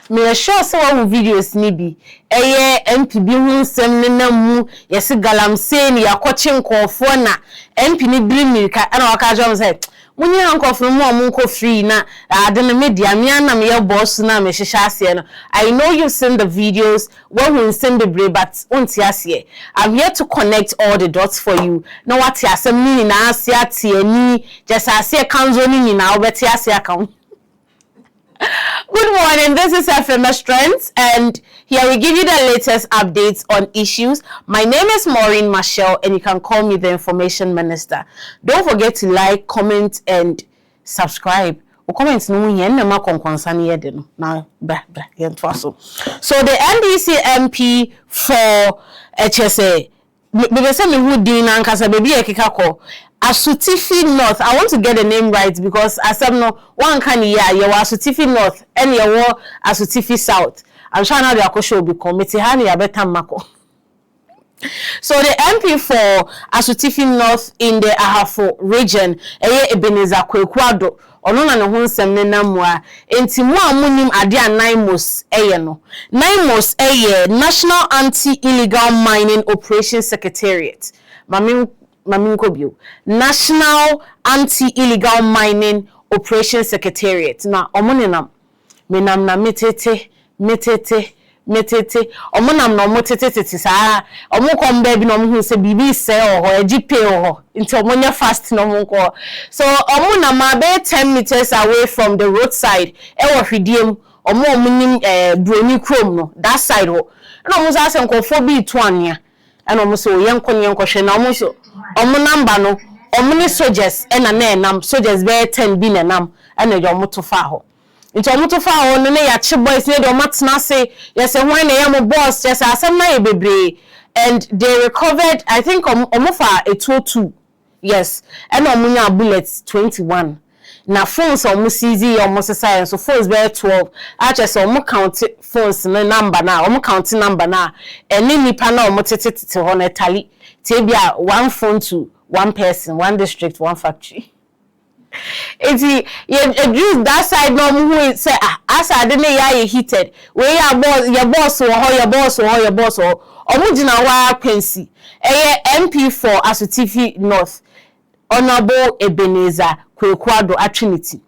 me sure so one videos ni bi eye MP bi hu nsem ne namu yesi Galamsey ni yakwachi nkofo na MP ni biri mirika na waka jom say munye nkofo mu omunko free na ade na media me anam ye boss na me hihya ase no. I know you've seen the videos when we send the brave but unti ase. I'm here to connect all the dots for you. No what asem ni na ase ate ani just ase kanzo ni na obeti ase account. Good morning, this is FMS Trends and here we give you the latest updates on issues. My name is Maureen Michelle and you can call me the Information Minister. Don't forget to like, comment and subscribe. Comments no yen na ma konkonsan ye de no. Now, so the NDC MP for HSA me say me who din ankasa baby ekikako Asutifi North. I want to get the name right because asem no one can ya ye wa Asutifi North and ye wa Asutifi South. I'm sure now the Akuffo will be committee hani ya better mako. So the MP for Asutifi North in the Akuffo region eye Ebeneza Addo ono na ne ho nsem ne namwa enti mu amunim ade a 9 mos eye no 9 mos eye National Anti-Illegal Mining Operation Secretariat Mamin Kobio National Anti-Illegal Mining Operation Secretariat na omonenam menam na metete omonam na omotete saa omokom ba bi na omhu se bibi se oho agipe oho nti omonya fast no monko so omonam abe 10 meters away from the roadside e wo hwediem omonim broni chrome no that side ho na omo ase nkofo bi to ania na omo so yenkonye na omo so omo number no omo ni soldiers na enam soldiers be 10 bi na enam na ye omo to fa ho nti omuto fa ho ne ya chi boys ne de omatna say yes when na yam boss yes asem na ye bebre and they recovered I think omofa a 202 yes and omunya bullets 21 na phones omo CZ omo science so phones be 12 acha say omo count phones na number na omo count number na eni nipa na omo tete ho na tally tie bia one phone to one person one district one factory. It's you that side no who say as I didn't ya heated where your boss or your boss or omugina wa pensi MP for Asutifi North Honorable Ebeneza Addo Trinity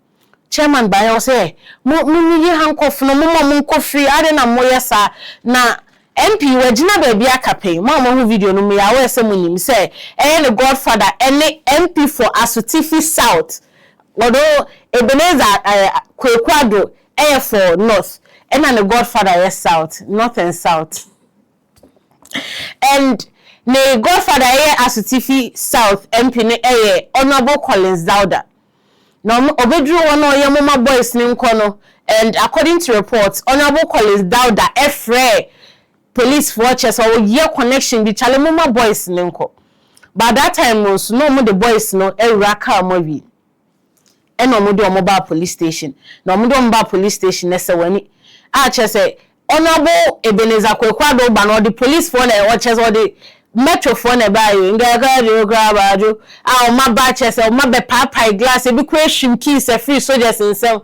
chairman by say mu yi handcuff no mu free ade na moye sa na MP wagina ba bia campaign mo video no me ya we say munim say the godfather any MP for Asutifi South although Ebeneza Addo for North and the godfather is South, North and South. And the godfather Asutifi South MP Honorable Collins Dauda. Now obedru one of mama boys name kono and according to reports Honorable Collins Dauda efre police watchers or year connection the chale mama boys name ko. By that time was no more the boys no raka movie. And omodo mobile police station na omodo mobile police station nese wani a che say Honorable Ebeneza Addo ba no the police for na watches or the metro for na ba yo ngaga grabado a o ma ba che say o ma be papa glass e bi question keys e free soldiers in some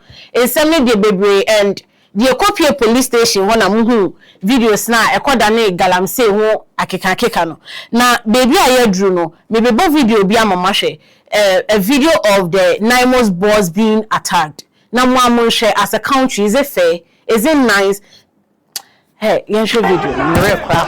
ne de bebre and the copy police station ho na muhu videos na ekoda na Galamsey ho akeka no na baby ayedru no me be bo video bi amama hwe a video of the Naimos boss being attacked. Now, one share as a country, is it fair? Is it nice? Hey, you show video. I'm real crap.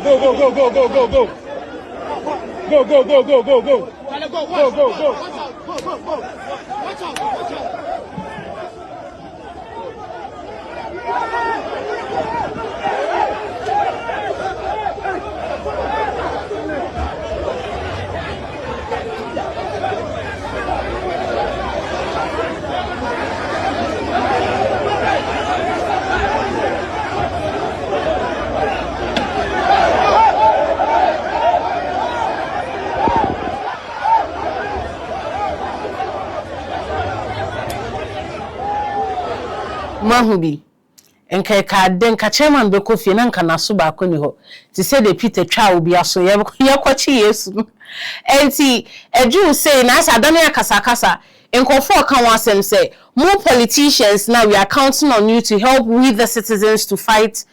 Go. Go. Watch out. Mahubi enka ka den ka chairman be kofi na nka naso ba ko ni ho ti say the Peter twa obi aso ye kwachi Yesu enti eju say na asa don ya kasa enkofo kan wasem say more politicians now we are counting on you to help with the citizens to fight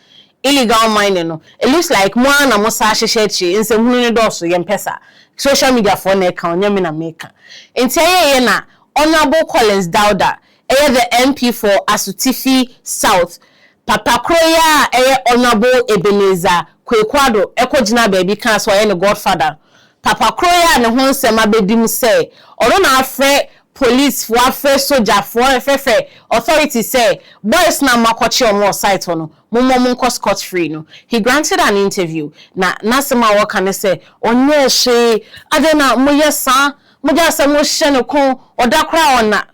illegal mining no it looks like mo na mo sa hyehyehye nsem hunu ne do so ye mpesa social media for na ka onyame na meka enti ye na Honorable Collins Dauda the MP for Asutifi South Papa Kroya Honorable Ebenezer Kwekwado ekojina baby kan so ne godfather Papa Kroya ne ho nsem abedim say oro na afre police for afre soldier for fefe authority say boys na makochi omo site no mummo scot free no he granted an interview na nasema waka ne say onye hwe adena moyesa mojasa mo hye ne kon odakra ona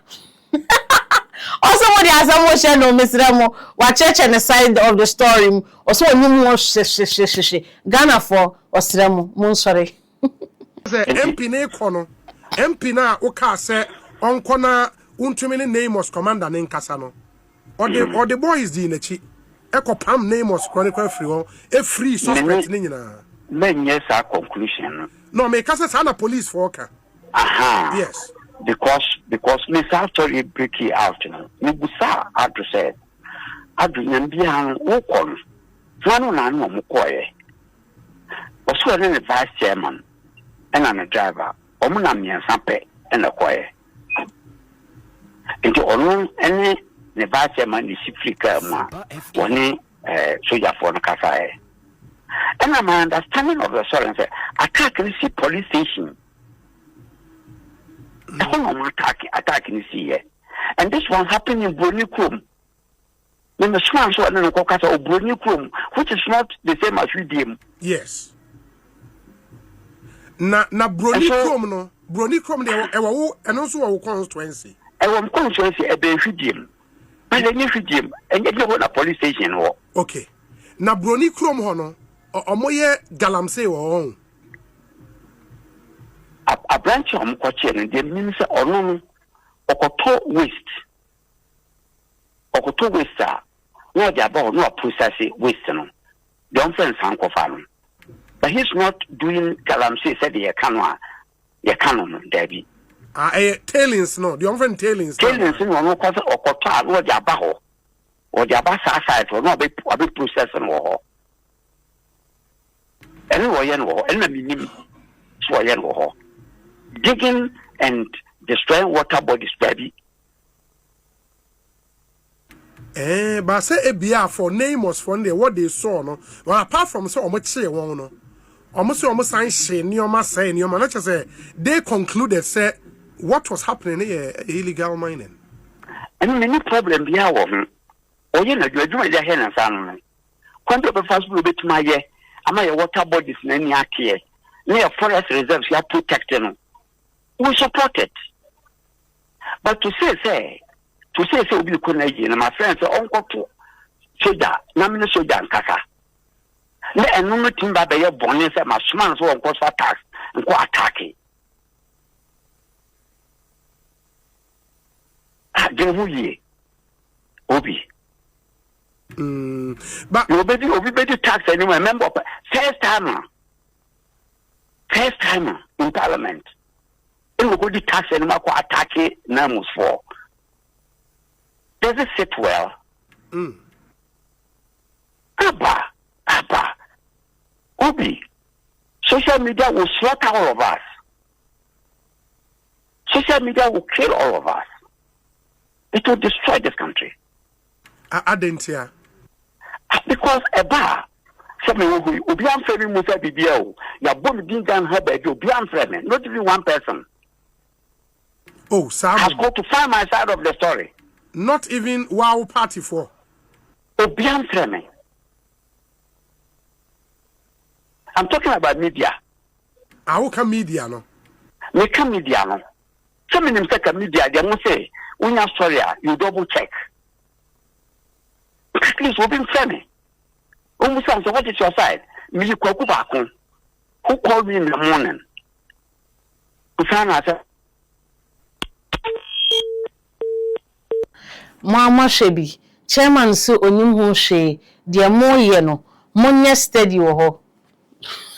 also what the assumption no misremo wa church and the side of the story also onyimu Ghana for osremo mun sorry say MP ne kono MP na oka say onko na untumi ne Namos commander ne nkasa no or the boys di nachi ekopam Namos chronicle free ho e free suspect ne nyina menye sa conclusion no me kasa sa na police for oka aha yes because me sa story break it out no me busa Addo said Addo nyambia wo kon fano na no mo koye oso ne vice chairman and I'm a driver omo na me sampe and a koye into ono ene ne vice chairman ni sifrika ma woni soldier for no kasa and I'm understanding of the story and say attack the police station. Attack in the and this one happened in Bronikum. When the swans were in the caucus of Bronikum, which is not the same as Redeem. Yes. Na Bronikum no Bronikum they and also our constituency. Our constituency a Redeem. But any Redeem and you go to police station. Okay. Na Bronikum hono or moye Galamsey or a branch of Mkoche and the minister or no Okoto waste. Okoto waste, no, they about no processing waste. No, don't friend Sanko Farm. But he's not doing Galamsey, said the canon, Debbie. Tailings, no, the unfriend tailings. Tailings, no, cause Okota, no, Jabaho, or Jabasa side, or no, a big processing war. Anyway, enemy, so digging and destroying water bodies, baby. But say a for Namos from there, what they saw, no. Well, apart from so much say one, no. Almost sign shame, near my saying, your manager say they concluded, say what was happening here, illegal mining. And many problems be our or you know, you're doing their hand and family. Quantum of fast will be to my year. Am I a water bodies in any here? Near forest reserves, you are protecting. We support it. But to say, we couldn't, and my friends are uncle to soldier, nominal soldier and kaka. And no timber by your bonus and my smans won't cause for tax and go attacking. Obi. But Obi tax anyway. Remember, first timer in Parliament. It will go to tax and go attack Namos for. Does it sit well? Abba. Obi. Social media will slaughter all of us. Social media will kill all of us. It will destroy this country. I didn't hear. Because a bar, something will be unfair. Musa BBO, your bomb didn't have a job, be unfair, not even one person. Oh, Sam has got to find my side of the story. Not even wow party for. Oh, be unfair. I'm talking about media. I will come media, no. Make a media, no. Some of them take a media, they must say, when you're sorry, you double check. At least we've been friendly. So what is your side? Me who called me in the morning? Mama Shebi, chairman so onim ho hwe de mo ye no monye steady wo ho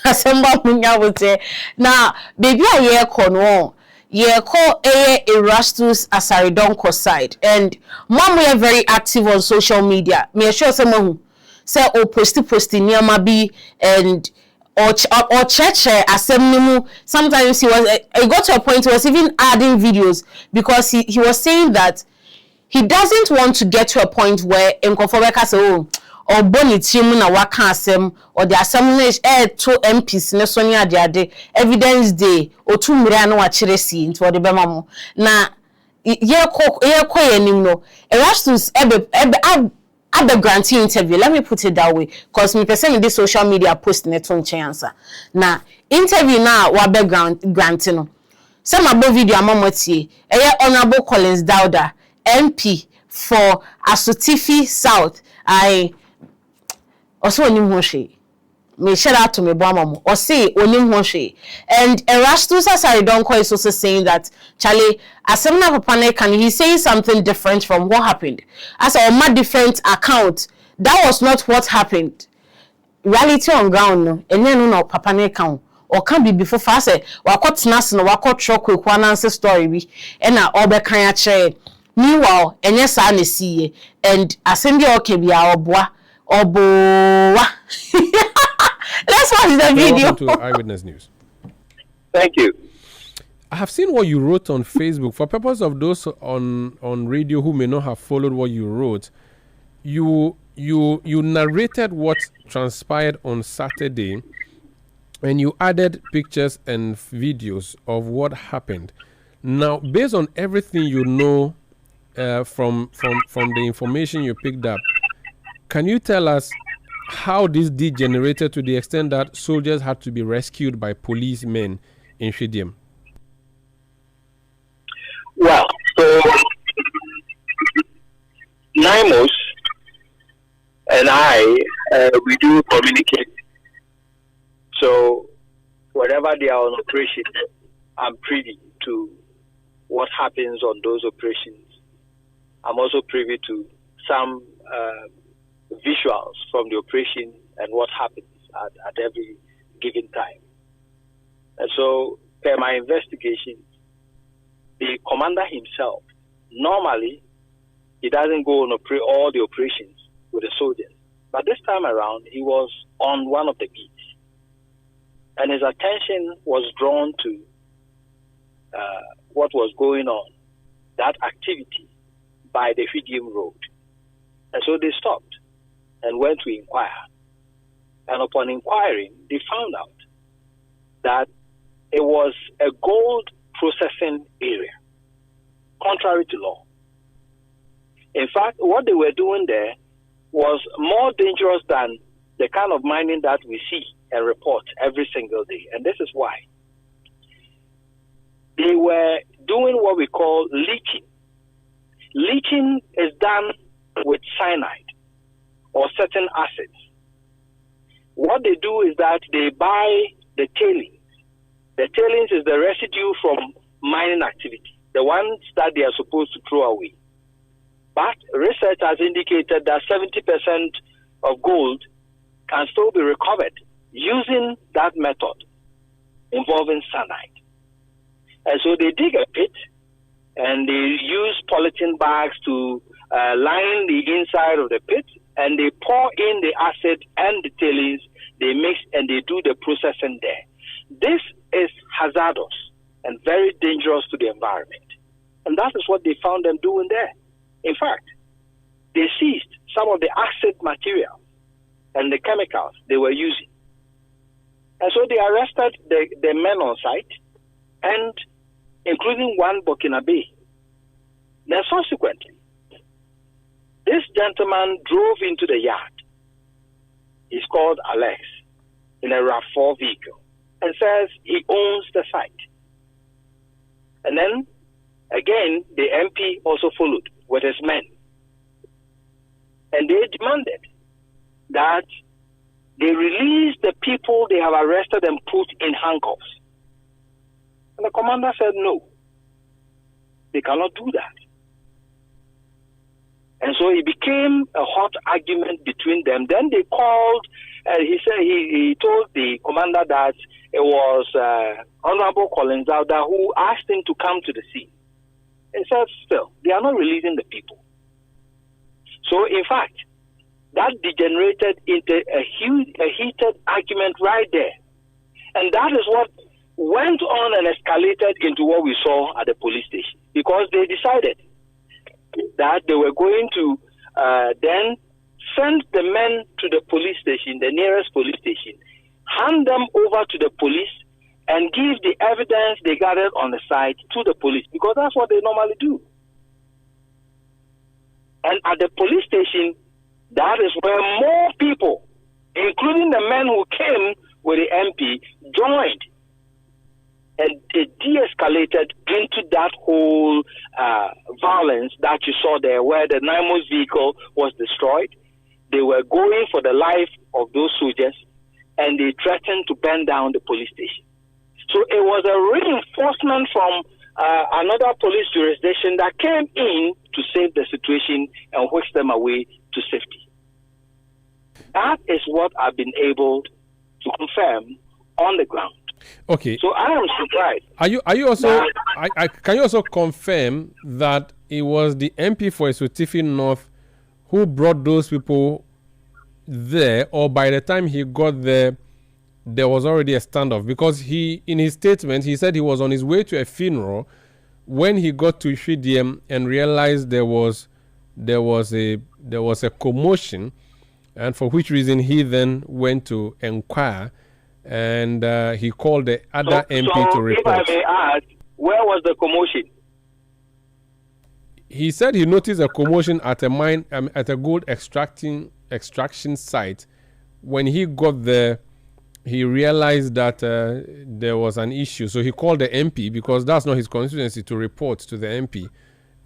asemba munya wote na baby a ye ko no ye ko Erastus Asaridonko side and mom we are very active on social media me sure say mo say o post niama bi and or church asem sometimes he was it got to a point he was even adding videos because he was saying that he doesn't want to get to a point where nkofo beka say oh or boni team na waka asem or the assembly to MPs ne so nya ade evidence day otu mmira na wa kire si nti ode bema mo na ye ko yenim no Erastus ebe granting interview, let me put it that way because me person in this social media post net on chance na interview na wa background granting no some abo video amamotie honorable Collins Dauda MP for Asutifi South I also onim ho hwe me share out to me boamamo or say onim ho hwe and Erastus Asaridonko is also saying that Charlie asemna papa ne can he say something different from what happened as a different account that was not what happened reality on ground no enye no papa ne can or can be before fast wakotena se no wakotro kwekwa na answer story bi e na obekan a kire meanwhile enye sa na siye and asem bi okay bia oboa oboa. Let's watch the video. Welcome to Eyewitness News. Thank you. I have seen what you wrote on Facebook. For purpose of those on radio who may not have followed what you wrote, you narrated what transpired on Saturday, and you added pictures and videos of what happened. Now, based on everything you know from the information you picked up, can you tell us how this degenerated to the extent that soldiers had to be rescued by policemen in Shidiam? Well, so Naimos and I, we do communicate. So whenever they are on operation, I'm privy to what happens on those operations. I'm also privy to some visuals from the operation and what happens at every given time. And so, per my investigation, the commander himself, normally, he doesn't go on all the operations with the soldiers. But this time around, he was on one of the beats. And his attention was drawn to what was going on, that activity by the Fidium Road. And so they stopped and went to inquire. And upon inquiring, they found out that it was a gold processing area, contrary to law. In fact, what they were doing there was more dangerous than the kind of mining that we see and report every single day. And this is why. They were doing what we call leaching. Leaching is done with cyanide or certain acids. What they do is that they buy the tailings. The tailings is the residue from mining activity, the ones that they are supposed to throw away. But research has indicated that 70% of gold can still be recovered using that method involving cyanide. And so they dig a pit and they use polythene bags to line the inside of the pit, and they pour in the acid and the tailings, they mix and they do the processing there. This is hazardous and very dangerous to the environment. And that is what they found them doing there. In fact, they seized some of the acid material and the chemicals they were using. And so they arrested the men on site, and including one Burkinabe. Then subsequently, this gentleman drove into the yard. He's called Alex in a RAV4 vehicle and says he owns the site. And then, again, the MP also followed with his men. And they demanded that they release the people they have arrested and put in handcuffs. And the commander said no. They cannot do that. And so it became a hot argument between them. Then they called, he said he told the commander that it was Honorable Collins Zauda who asked him to come to the scene. He said, still, they are not releasing the people. So, in fact, that degenerated into a heated argument right there. And that is what went on and escalated into what we saw at the police station. Because they decided that they were going to then send the men to the police station, the nearest police station, hand them over to the police, and give the evidence they gathered on the site to the police, because that's what they normally do. And at the police station, that is where more people, including the men who came with the MP, joined. And it de-escalated into that whole violence that you saw there, where the NIMO's vehicle was destroyed. They were going for the life of those soldiers, and they threatened to burn down the police station. So it was a reinforcement from another police jurisdiction that came in to save the situation and whisk them away to safety. That is what I've been able to confirm on the ground. Okay. So I am surprised. Are you also can you also confirm that it was the MP for Esutifi North who brought those people there, or by the time he got there was already a standoff? Because he, in his statement, he said he was on his way to a funeral when he got to Ishidiem and realized there was a commotion, and for which reason he then went to inquire, and he called the other MP to report. If I may ask, where was the commotion? He said he noticed a commotion at a mine, at a gold extraction site. When he got there, he realized that there was an issue. So he called the MP, because that's not his constituency, to report to the MP.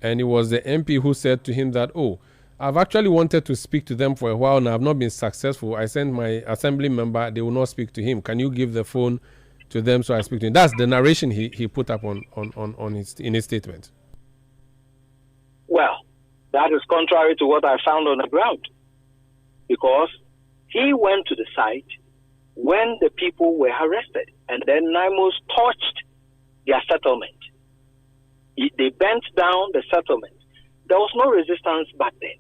And it was the MP who said to him that, oh, I've actually wanted to speak to them for a while now. I've not been successful. I sent my assembly member. They will not speak to him. Can you give the phone to them so I speak to him? That's the narration he put up in his statement. Well, that is contrary to what I found on the ground. Because he went to the site when the people were arrested, and then NIMOs torched their settlement. They bent down the settlement. There was no resistance back then.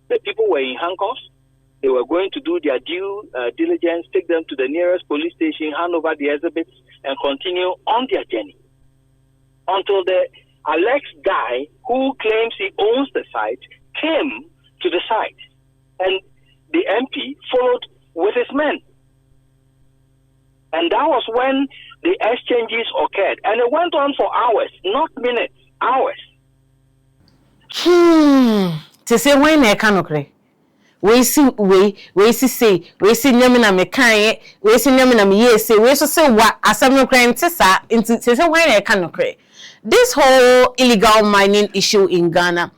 The people were in handcuffs. They were going to do their due diligence, take them to the nearest police station, hand over the exhibits, and continue on their journey. Until the Alex guy, who claims he owns the site, came to the site. And the MP followed with his men. And that was when the exchanges occurred. And it went on for hours, not minutes, hours. To say when I can okay. We see say nyamina me kan we see nyamina me yes say we so say what asem no kran tesa into say when I can okay. This whole illegal mining issue in Ghana,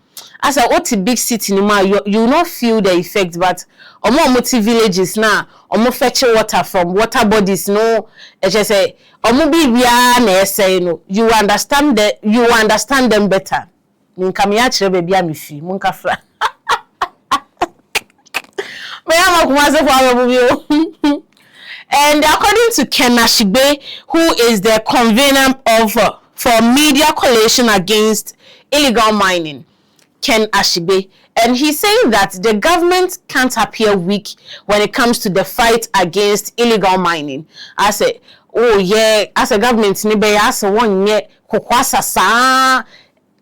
as a oti big city nima, you will not feel the effect, but omo villages now, omo fetch water from water bodies, no, just say omo be na say no, you understand them better. Ninka mi achire baby amifi, munka fra. And according to Ken Ashigbe, who is the convener of for media coalition against illegal mining, Ken Ashigbe, and he's saying that the government can't appear weak when it comes to the fight against illegal mining. I say, oh yeah, as a government, maybe as a one year,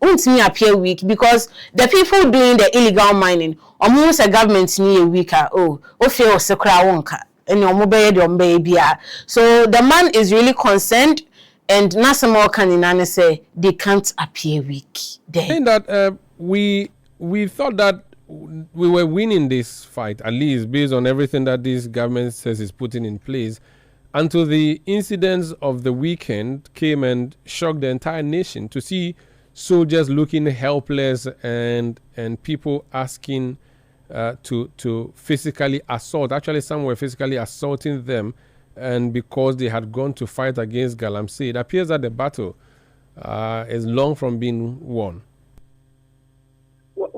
won't me appear weak, because the people doing the illegal mining, almost a government near weaker. Feel sekra wonka, and your baby. So the man is really concerned, and Nasamo can say they can't appear weak. Saying that we thought that we were winning this fight, at least based on everything that this government says is putting in place, until the incidents of the weekend came and shocked the entire nation to see soldiers looking helpless and people asking to physically assault. Actually, some were physically assaulting them, and because they had gone to fight against Galamsey, it appears that the battle is long from being won.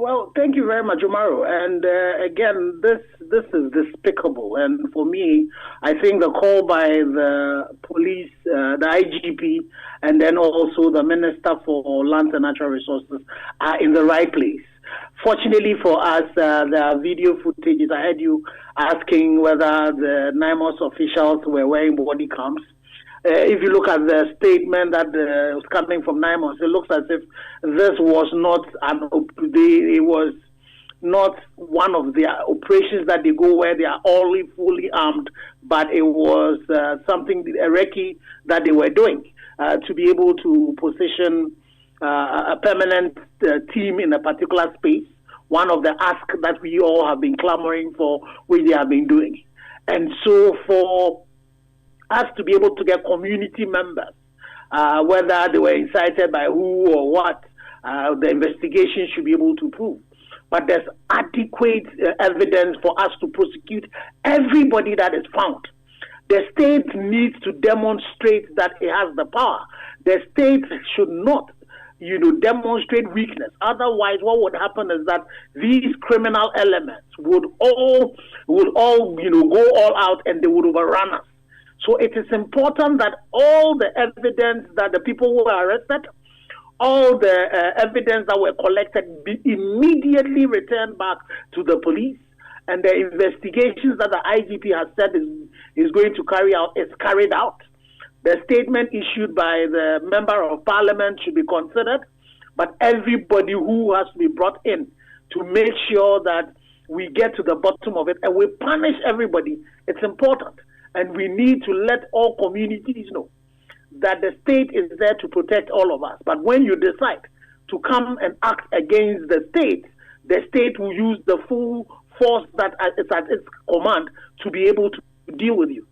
Well, thank you very much, Umaru. And again, this is despicable. And for me, I think the call by the police, the IGP, and then also the Minister for Lands and Natural Resources are in the right place. Fortunately for us, there are video footages. I heard you asking whether the NIMOS officials were wearing body cams. If you look at the statement that was coming from NIMOS, it looks as if this was not it was not one of their operations that they go where they are all fully armed, but it was something, a recce that they were doing to be able to position a permanent team in a particular space. One of the asks that we all have been clamoring for, which they have been doing. And so for us to be able to get community members, whether they were incited by who or what, the investigation should be able to prove. But there's adequate evidence for us to prosecute everybody that is found. The state needs to demonstrate that it has the power. The state should not, demonstrate weakness. Otherwise, what would happen is that these criminal elements would all go all out and they would overrun us. So it is important that all the evidence that the people who were arrested, all the evidence that were collected be immediately returned back to the police, and the investigations that the IGP has said is going to carry out is carried out. The statement issued by the Member of Parliament should be considered, but everybody who has to be brought in to make sure that we get to the bottom of it and we punish everybody. It's important. And we need to let all communities know that the state is there to protect all of us. But when you decide to come and act against the state will use the full force that is at its command to be able to deal with you.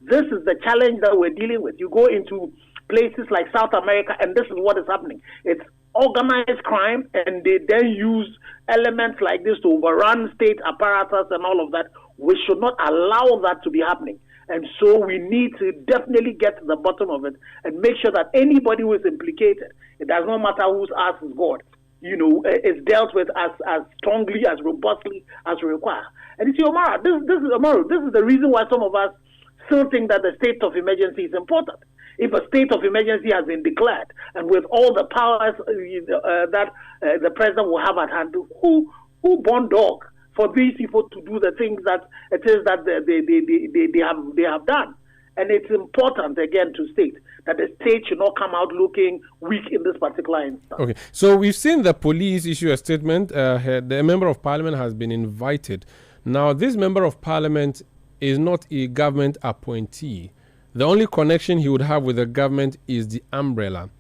This is the challenge that we're dealing with. You go into places like South America, and this is what is happening. It's organized crime, and they then use elements like this to overrun state apparatus and all of that. We should not allow that to be happening. And so we need to definitely get to the bottom of it and make sure that anybody who is implicated, it does not matter whose ass is God, is dealt with as strongly, as robustly as we require. And you see, Omar, this is the reason why some of us still think that the state of emergency is important. If a state of emergency has been declared, and with all the powers that the president will have at hand, who born dog for these people to do the things that it is that they have done? And it's important, again, to state that the state should not come out looking weak in this particular instance. Okay, so we've seen the police issue a statement. The Member of Parliament has been invited. Now, this Member of Parliament is not a government appointee. The only connection he would have with the government is the umbrella.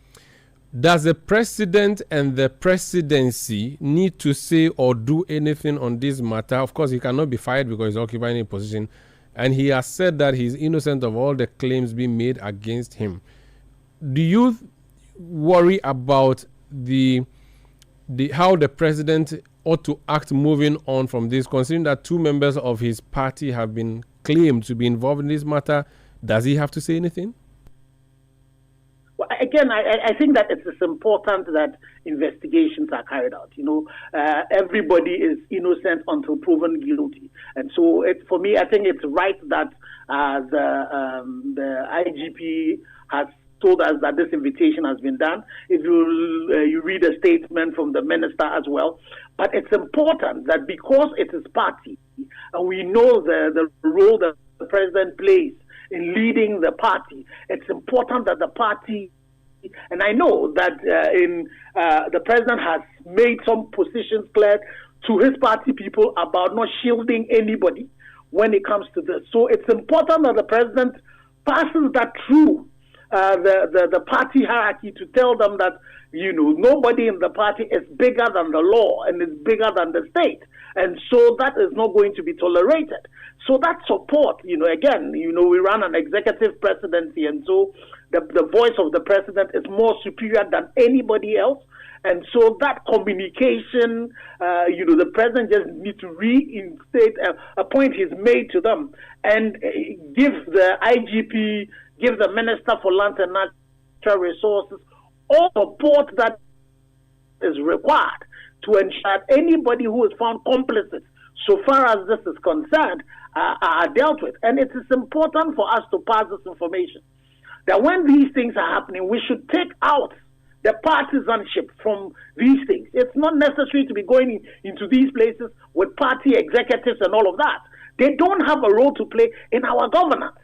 Does the president and the presidency need to say or do anything on this matter? Of course, he cannot be fired because he's occupying a position. And he has said that he's innocent of all the claims being made against him. Do you worry about how the president ought to act moving on from this, considering that two members of his party have been claimed to be involved in this matter? Does he have to say anything? Well, again, I think that it's important that investigations are carried out. Everybody is innocent until proven guilty. And so, for me, I think it's right that the IGP has told us that this invitation has been done. If you read a statement from the minister as well. But it's important that because it is party, and we know the role that the president plays in leading the party, it's important that the party, and I know that the president has made some positions clear to his party people about not shielding anybody when it comes to this. So it's important that the president passes that through the party hierarchy to tell them that, nobody in the party is bigger than the law and is bigger than the state. And so that is not going to be tolerated. So that support, again, we run an executive presidency, and so the voice of the president is more superior than anybody else. And so that communication, the president just needs to reinstate a point he's made to them and give the IGP, give the Minister for Lands and Natural Resources all support that is required to ensure anybody who is found complicit, so far as this is concerned, are dealt with. And it is important for us to pass this information, that when these things are happening, we should take out the partisanship from these things. It's not necessary to be going into these places with party executives and all of that. They don't have a role to play in our governance.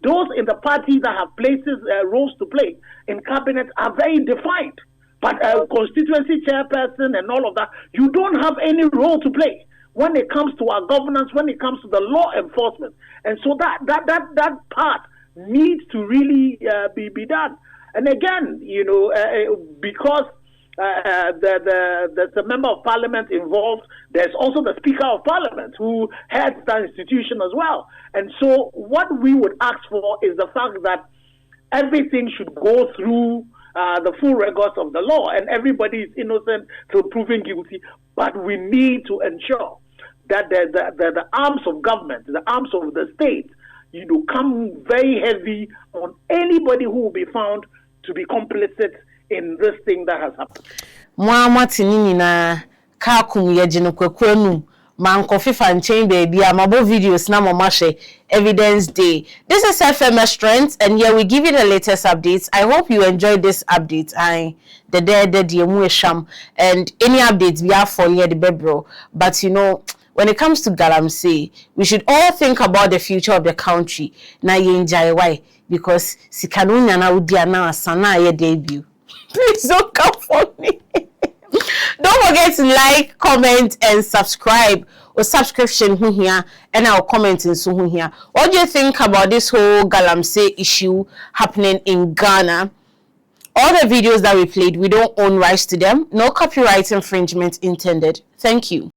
Those in the parties that have places, roles to play in cabinet are very defined. But constituency chairperson and all of that, you don't have any role to play when it comes to our governance, when it comes to the law enforcement. And so that part needs to really be done. And again, because there's a member of parliament involved, there's also the Speaker of Parliament who heads the institution as well. And so what we would ask for is the fact that everything should go through the full records of the law, and everybody is innocent till proven guilty. But we need to ensure that the arms of government, the arms of the state, come very heavy on anybody who will be found to be complicit in this thing that has happened. Mwamati na kakum yejino kwekwenu manko fifa nchen baby amabo videos na mamashe evidence day. This is FMS Strength, and here we give you the latest updates. I hope you enjoyed this update. The diemu sham, and any updates we have for you the bebro. But when it comes to Galamsey, we should all think about the future of the country. Na yenjai why? Because sikanunya na udiana sana ye debut. Please don't come for me. Don't forget to like, comment, and subscribe. Or subscription here, and I'll comment in here. What do you think about this whole Galamsey issue happening in Ghana? All the videos that we played, we don't own rights to them. No copyright infringement intended. Thank you.